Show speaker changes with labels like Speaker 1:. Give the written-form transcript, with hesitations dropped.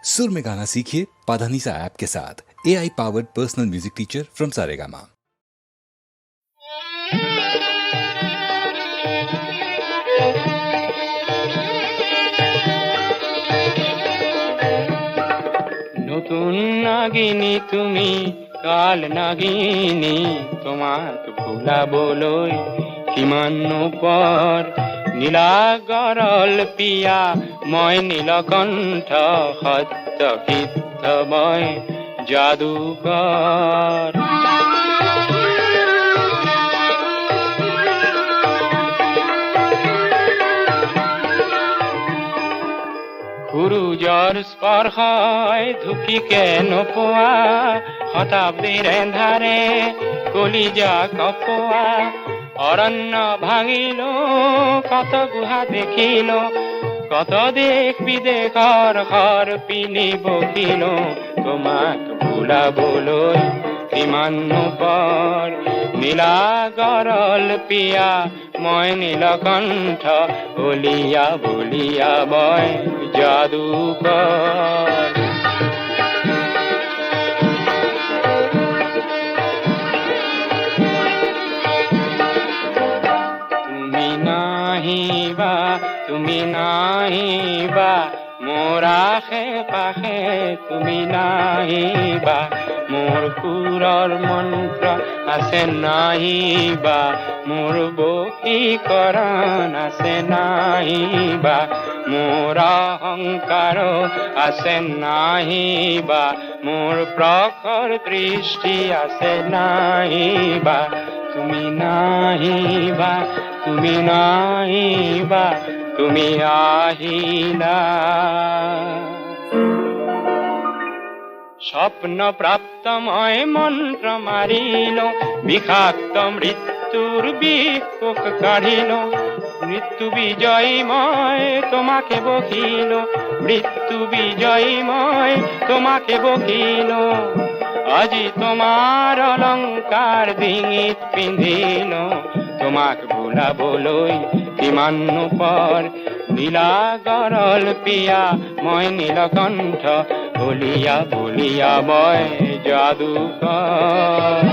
Speaker 1: सुर में गाना सीखिए पाधानीसा ऐप के साथ। AI powered personal music teacher from Saregama.
Speaker 2: নতুন নাগিনী তুমি কাল নাগিনী, তোমাক ভুলাবলৈ কিমাননো পৰ। নীলা গৰল পিয়া মই নীলকণ্ঠ, সত্য সিদ্ধ মই যাদুকৰ। সূৰুযৰ স্পৰ্শই ধুপিকে নোপোৱা, শতাব্দীৰ এন্ধাৰে কলিজা কপোৱা। অৰণ্য ভাঙিলো, কত গুহা দেখিলো, কত দেশ বিদেশৰ ঘৰ পিনি বকিলো। তোমাক ভুলাবলৈ কিমাননো পৰ। নীলা গৰল পিয়া মই নীলকণ্ঠ, বলিয়া বলিয়া মই যাদুকৰ। তুমি নাহিবা মোৰ আশে পাশে, তুমি নাহিবা মোৰ সুৰৰ মন্ত্ৰ আছে নাহিবা, মোৰ বশীকৰণ আছে নাহিবা, মোৰ অহংকাৰ আছে নাহিবা, মোৰ প্ৰখৰ দৃষ্টি আছে নাহিবা। তুমি নাহিবা, তুমি নাহিবা, তুমি আহিলা। স্বপ্ন প্রাপ্ত মই মন্ত্র মারিল, বিষাক্ত মৃত্যুর বিষ কাঢ়িল। মৃত্যু বিজয়ী মই তোমাকে বকিল, মৃত্যু বিজয়ী মই তোমাকে বকিল। আজি তোমার অলংকার ডিঙিত পিন্ধিল, তোমাক ভুলাবলৈ কিমাননো পৰ। নীলা গৰল পিয়া মই নীলকণ্ঠ, বলিয়া বলিয়া মই যাদুকৰ।